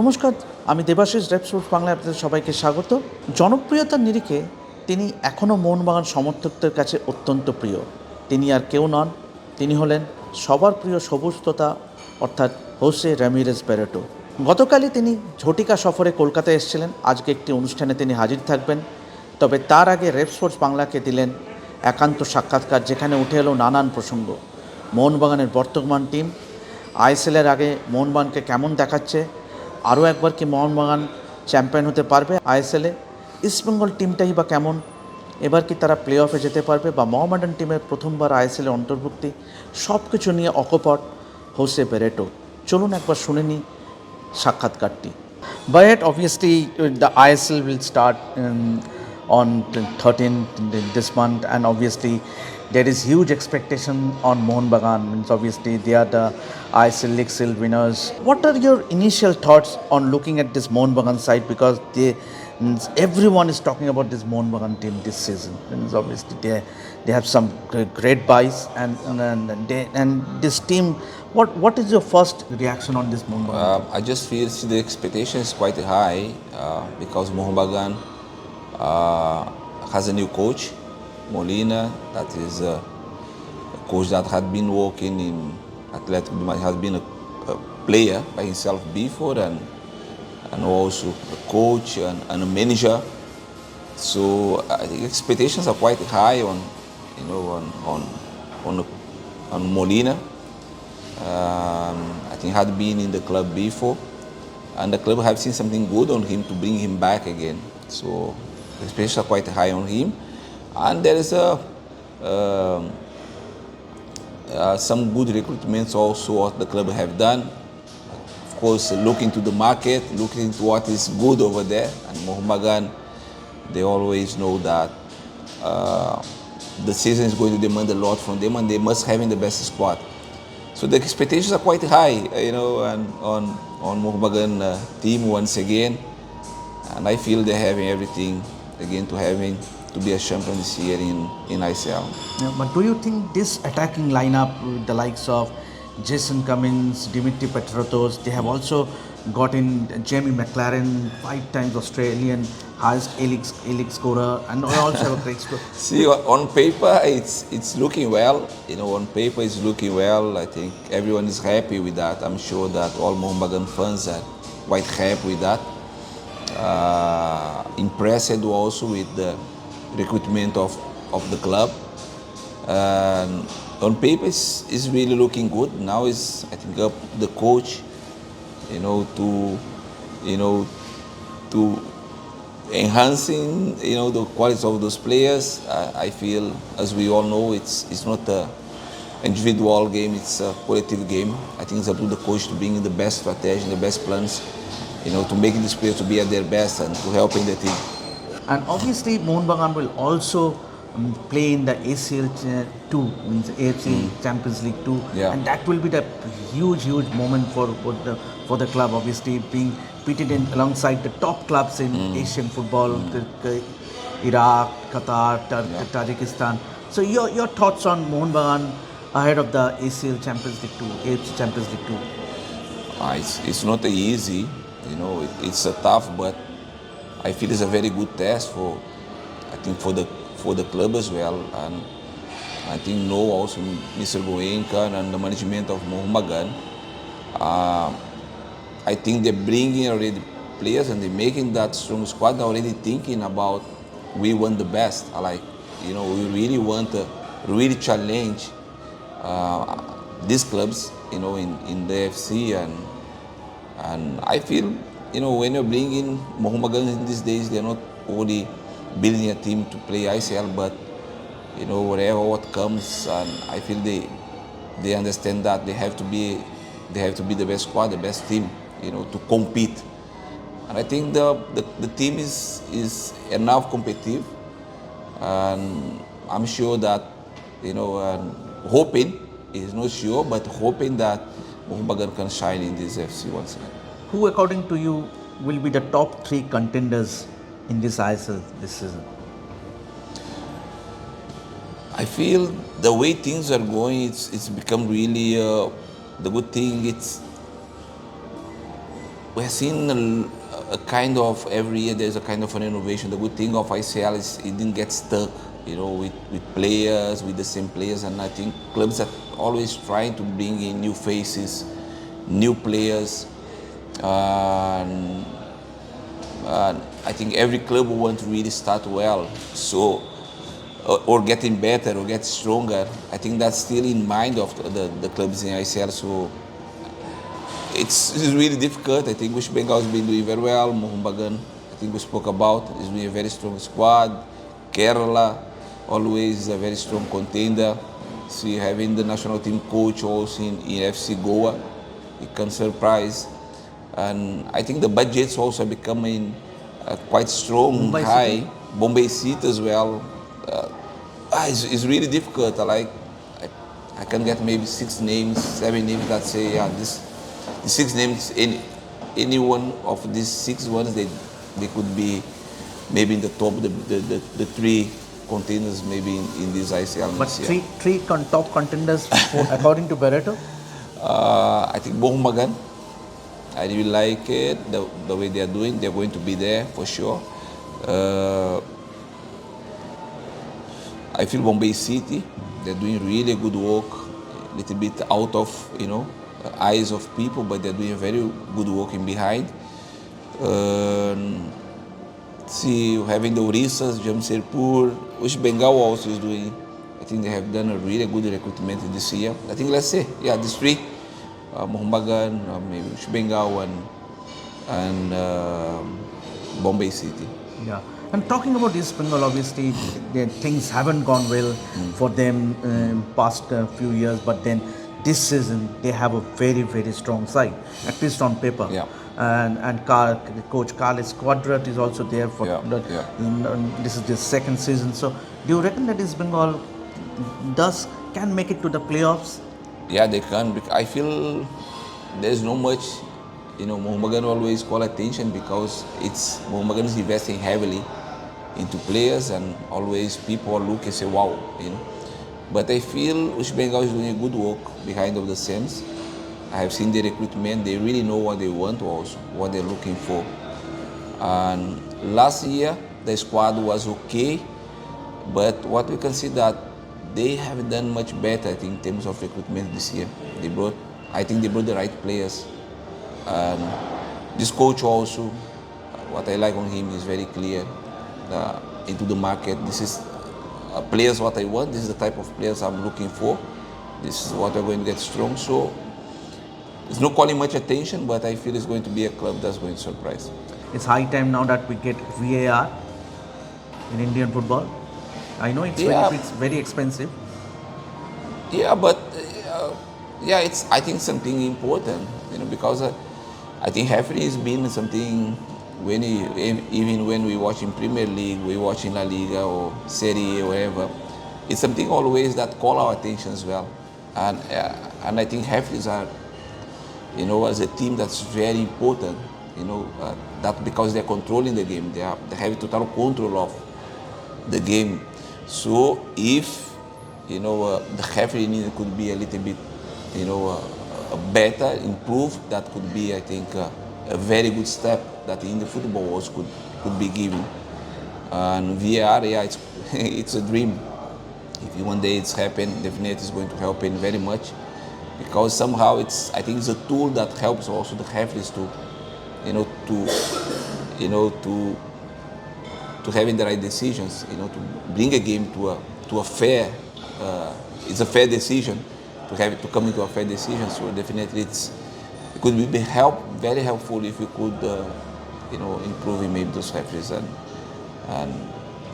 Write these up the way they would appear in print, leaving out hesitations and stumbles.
নমস্কার, আমি দেবাশিস রেভসপ্রটস বাংলায় আপনাদের সবাইকে স্বাগত। জনপ্রিয়তার নিরিখে তিনি এখনও মোহনবাগান সমর্থকদের কাছে অত্যন্ত প্রিয়। তিনি আর কেউ নন, তিনি হলেন সবার প্রিয় সবুজ তোতা অর্থাৎ হোসে রামিরেজ ব্যারেটো। গতকালই তিনি ঝটিকা সফরে কলকাতায় এসেছিলেন। আজকে একটি অনুষ্ঠানে তিনি হাজির থাকবেন। তবে তার আগে রেভসপ্রটস বাংলাকে দিলেন একান্ত সাক্ষাৎকার, যেখানে উঠে এলো নানান প্রসঙ্গ। মোহনবাগানের বর্তমান টিম, আইএসএলের আগে মোহনবাগানকে কেমন দেখাচ্ছে, আরও একবার কি মোহনবাগান চ্যাম্পিয়ন হতে পারবে আইএসএলে, ইস্টবেঙ্গল টিমটাই বা কেমন, এবার কি তারা প্লে অফে যেতে পারবে, বা মোহামেডান টিমের প্রথমবার আইএসএলে অন্তর্ভুক্তি, সব কিছু নিয়ে অকপট হোসে ব্যারেটো। চলুন একবার শুনে নিই সাক্ষাৎকারটি। But obviously the ISL will start on 13th this month, and obviously there is huge expectation on Mohun Bagan. Means obviously they are the ISL League Seal winners. What are your initial thoughts on looking at this Mohun Bagan side, because everyone is talking about this Mohun Bagan team this season? Means obviously they have some great buys, and this team. What is your first reaction on this Mohun Bagan team? I just feel the expectation is quite high because Mohun Bagan has a new coach, Molina, that is a coach that had been working in Athletic, has been a player by himself before, and also a coach and a manager. So I think expectations are quite high on Molina. I think had been in the club before, and the club have seen something good on him to bring him back again. So the expectations are quite high on him, and there is some good recruitments also what the club have done. Of course, looking to the market, looking into what is good over there, and Mohun Bagan, they always know that the season is going to demand a lot from them, and they must have in the best squad. So the expectations are quite high, and on Mohun Bagan team once again, and I feel they're having everything again to be a champion this year in ICL. Yeah, but do you think this attacking lineup with the likes of Jason Cummins, Dimitri Petratos, they have also got in Jamie McLaren, 5 times Australian, highest A-League scorer, and also have a great score. See, on paper it's looking well. On paper it's looking well. I think everyone is happy with that. I'm sure that all Mohun Bagan fans are quite happy with that. Impressed also with the recruitment of the club. On paper it's really looking good. Now is I think up the coach, to enhancing the quality of those players. I feel, as we all know, it's not a individual game, it's a collective game. I think it's up to the coach to bring in the best strategy, the best plans, to make these players to be at their best and to help in the team. And obviously Mohun Bagan will also play in the ACL 2, means AFC Champions League 2, Yeah. and that will be the huge moment for the club, obviously being pitted in alongside the top clubs in Asian football, Iraq, Qatar, Tajikistan. So your thoughts on Mohun Bagan ahead of the ACL Champions League 2, AFC Champions League 2? It's not easy, it's a tough, but I feel it's a very good test for the club as well, and I think also Mr. Goenka and the management of Mohun Bagan, I think they're bringing already players and they're making that strong squad. They're already thinking about we want the best. We really want to really challenge these clubs, in the AFC, and I feel when you're bringing Mohun Bagan in these days, they're not only building a team to play ICL, but whatever what comes, and I feel they understand that they have to be the best squad, the best team, to compete. And I think the team is enough competitive, and I'm sure that hoping, is not sure, but hoping that Mohun Bagan can shine in this FC once again. Who, according to you, will be the top 3 contenders in this ISL this season? I feel the way things are going, it's become really the good thing. It's we're seeing a kind of every year there's a kind of an innovation. The good thing of ICL is it didn't get stuck, with players, with the same players, and I think clubs are always trying to bring in new faces, new players, and I think every club will want to really start well, so or getting better or get stronger. I think that's still in mind of the clubs in ICL. So it's really difficult. I think West Bengal has been doing very well. Mohun Bagan, I think we spoke about, is doing a very strong squad. Kerala, always a very strong contender. See, having the national team coach also in AFC Goa, it can surprise. And I think the budgets also are becoming quite strong, Mumbai high. City. Bombay City as well. It's really difficult. I can get maybe 6 names, 7 names that say, yeah, the 6 names, any one of these 6 ones, they could be maybe in the top, the 3 contenders maybe in this ICL. But three top contenders according to Barreto. I think Mohun Bagan, I really like it, the way they are doing. They're going to be there for sure. I feel Bombay City, they're doing really good work, a little bit out of, eyes of people, but they're doing very good work in behind. See, having the Orissas, Jamshedpur, West Bengal also is doing, I think they have done a really good recruitment this year. I think, let's say, yeah, these 3, Mohun Bagan, maybe West Bengal and Bombay City. Yeah. And talking about East Bengal, obviously, things haven't gone well for them past few years, but then this season they have a very, very strong side, at least on paper. Yeah. And Coach Carlos Quadrat is also there for this is the 2nd season. So do you reckon that East Bengal can make it to the playoffs? Yeah, they can. I feel there's no much, Mohun Bagan always call attention because Mohun Bagan is investing heavily into players, and always people look and say, wow, But I feel West Bengal is doing a good work behind of the scenes. I have seen the recruitment. They really know what they want also, what they're looking for. And last year, the squad was okay, but what we can see that they haven't done much better, I think, in terms of recruitment this year. I think they brought the right players. And this coach also, what I like on him is very clear into the market. This is players what I want. This is the type of players I'm looking for. This is what we're going to get strong. So it's not calling much attention, but I feel it's going to be a club that's going to surprise. It's high time now that we get VAR in Indian football. I know it's very expensive. Yeah, but it's, I think, something important, because I think referee has been something even when we watch in Premier League, we watch in La Liga or Serie A or whatever, it's something always that call our attention as well. And I think referees are, as a team, that's very important, that because they're controlling the game, they have total control of the game. So if, the referee could be a little bit, better, improved, that could be, I think, a very good step that in the football world could be given. And VAR, it's a dream. If one day it's happened, definitely it's going to help in very much, because somehow I think it's a tool that helps also the referees to having the right decisions, to bring a game to a fair, it's a fair decision, to come into a fair decision. So definitely it could be very helpful if we could, improving maybe those referees, and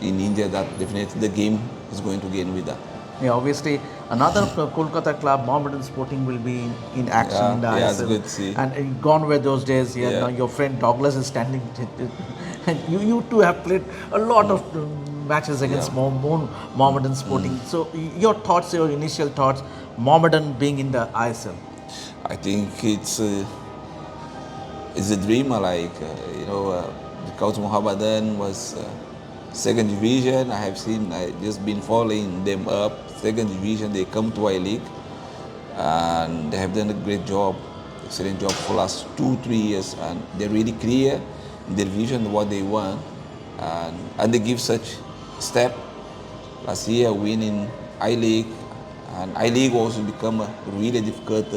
in India that definitely the game is going to gain with that. Yeah, obviously another Kolkata club, Mohammedan Sporting, will be in action in the ISL. It's good to see. And gone were those days. Yeah. Now your friend Douglas is standing, and you two have played a lot of matches against Mohammedan Sporting. So your initial thoughts, Mohammedan being in the ISL? I think it's a dream. Because Mohammedan was 2nd division. I just been following them up. 2nd division, they come to our league, and they have done a great job. excellent job for last 2-3 years, and they're really clear in their vision of what they want, and they give such step. Last year winning I-League, and I-League also become a really difficult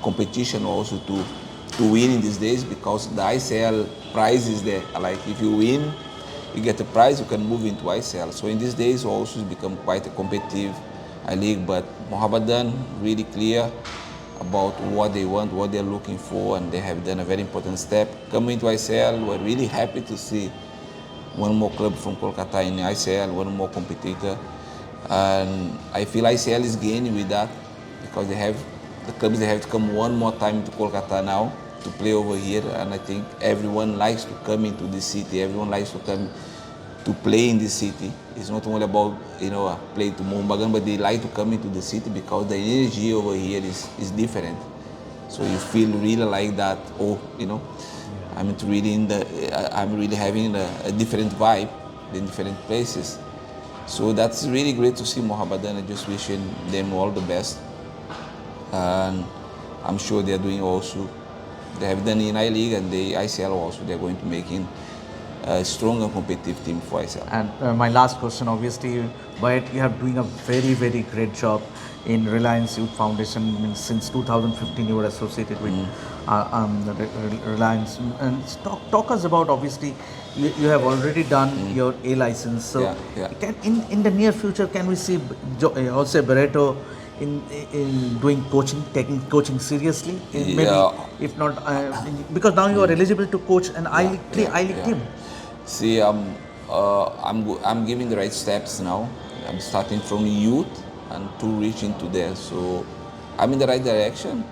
competition also to win in these days, because the ICL prize is there. Like if you win, you get a prize, you can move into ICL. So in these days also it's become quite a competitive I-League, but Mohammedan really clear about what they want, what they're looking for, and they have done a very important step. Coming to ICL, we're really happy to see one more club from Kolkata in ICL, one more competitor. And I feel ICL is gaining with that, because the clubs have to come one more time to Kolkata now to play over here, and I think everyone likes to come into this city, everyone likes to come to play in this city. It's not only about play to Mohun Bagan, but they like to come into the city because the energy over here is different. So you feel really like that. I'm really having a different vibe in different places. So that's really great to see Mohammedan. I just wishing them all the best, and I'm sure they're doing also. They have done in I-League and the ICL also. They're going to make a strong and competitive team for ICL. And my last question, obviously, but you are doing a very, very great job in Reliance Youth Foundation. I mean, since 2015, you were associated with Reliance. And talk us about, obviously, you have already done your A license. So, in the near future, can we see Jose Barreto in doing coaching, taking coaching seriously? Maybe, if not, because now you are eligible to coach an I-League team. See, I'm giving the right steps now. I'm starting from youth and to reach into there. So I'm in the right direction.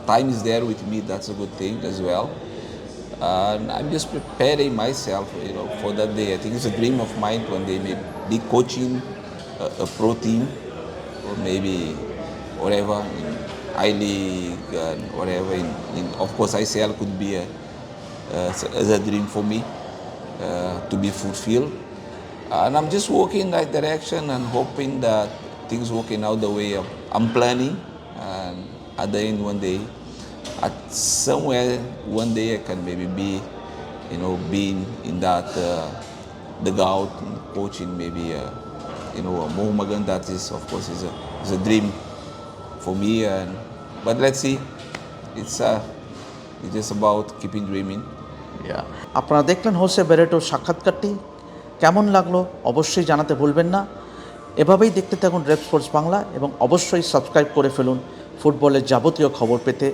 Time is there with me. That's a good thing as well. And I'm just preparing myself, for that day. I think it's a dream of mine one day, maybe be coaching a pro team, or maybe whatever in I-League and whatever. Of course, ICL could be as a dream for me to be fulfilled. And I'm just working in that direction and hoping that things working out the way I'm planning. And at the end, one day, one day I can maybe be, being in that dugout, coaching maybe, Mohun Bagan. That is, of course, is a dream for me. But let's see. It's just about keeping dreaming. আপনারা দেখলেন Jose বেরেটোর সাক্ষাৎকারটি। কেমন লাগলো অবশ্যই জানাতে ভুলবেন না। এভাবেই দেখতে থাকুন রেভস্পোর্টস বাংলা, এবং অবশ্যই সাবস্ক্রাইব করে ফেলুন ফুটবলের যাবতীয় খবর পেতে।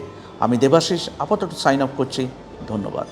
আমি দেবাশিস আপাতত সাইন অফ করছি। ধন্যবাদ।